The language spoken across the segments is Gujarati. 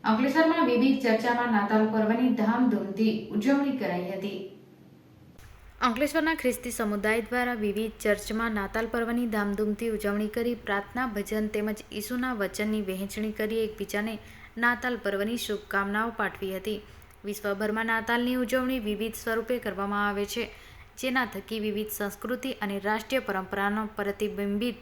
અંકલેશ્વરમાં વિવિધ ચર્ચામાં નાતાલ પર્વની ધામધૂમથી ઉજવણી કરાઈ હતી। અંકલેશ્વરના ખ્રિસ્તી સમુદાય દ્વારા વિવિધ ચર્ચમાં નાતાલ પર્વની ધામધૂમથી ઉજવણી કરી પ્રાર્થના, ભજન તેમજ ઈસુના વચનની વહેંચણી કરી એકબીજાને નાતાલ પર્વની શુભકામનાઓ પાઠવી હતી। વિશ્વભરમાં નાતાલની ઉજવણી વિવિધ સ્વરૂપે કરવામાં આવે છે, જેના થકી વિવિધ સંસ્કૃતિ અને રાષ્ટ્રીય પરંપરાનો પ્રતિબિંબિત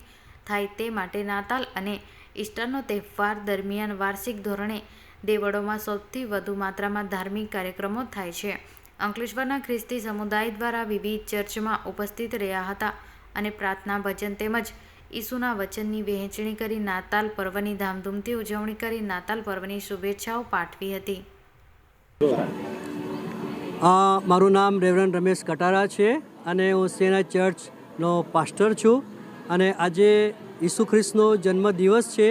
થાય તે માટે નાતાલ અને ઈસ્ટરનો તહેવાર દરમિયાન વાર્ષિક ધોરણે દેવળોમાં સૌથી વધુ માત્રામાં ધાર્મિક કાર્યક્રમો થાય છે। અંકલેશ્વરના ખ્રિસ્તી સમુદાય દ્વારા વિવિધ ચર્ચમાં ઉપસ્થિત રહ્યા હતા અને પ્રાર્થના, ભજન તેમજ ઈસુના વચનની વહેંચણી કરી નાતાલ પર્વની ધામધૂમથી ઉજવણી કરી નાતાલ પર્વની શુભેચ્છાઓ પાઠવી હતી। મારું નામ રેવરન્ડ રમેશ કટારા છે અને હું સેના ચર્ચનો પાસ્ટર છું અને આજે ઈસુ ખ્રિસ્તનો જન્મદિવસ છે,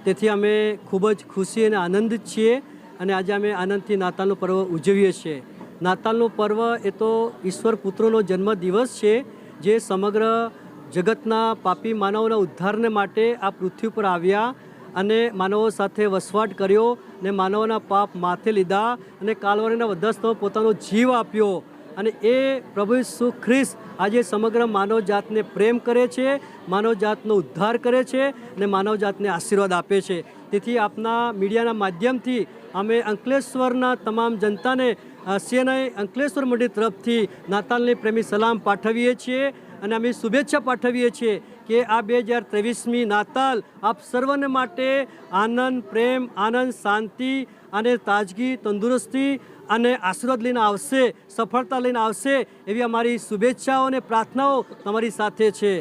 તેથી અમે ખૂબ જ ખુશી અને આનંદિત છીએ અને આજે અમે આનંદથી નાતાલનો પર્વ ઉજવીએ છીએ। નાતાલનો પર્વ એ તો ઈશ્વર પુત્રનો જન્મદિવસ છે, જે સમગ્ર જગતના પાપી માનવોના ઉદ્ધારને માટે આ પૃથ્વી પર આવ્યા અને માનવો સાથે વસવાટ કર્યો ને માનવોના પાપ માથે લીધા અને કાલવારીના વધસ્તમાં પોતાનો જીવ આપ્યો અને એ પ્રભુ ઈસુ ખ્રિસ્ત આજે સમગ્ર માનવ જાતને પ્રેમ કરે છે, માનવ જાતનો ઉદ્ધાર કરે છે અને માનવ જાતને આશીર્વાદ આપે છે। તેથી આપના મીડિયાના માધ્યમથી અમે અંકલેશ્વરના તમામ જનતાને સીએનઆઈ અંકલેશ્વર મંડળ તરફથી નાતાલની પ્રેમી સલામ પાઠવીએ છીએ અને અમે શુભેચ્છા પાઠવીએ છીએ કે આ 2023મી નાતાલ આપ સર્વને માટે આનંદ, પ્રેમ, આનંદ, શાંતિ અને તાજગી, તંદુરસ્તી અને આશીર્વાદ લઈને આવશે, સફળતા લઈને આવશે, એવી અમારી શુભેચ્છાઓ અને પ્રાર્થનાઓ તમારી સાથે છે।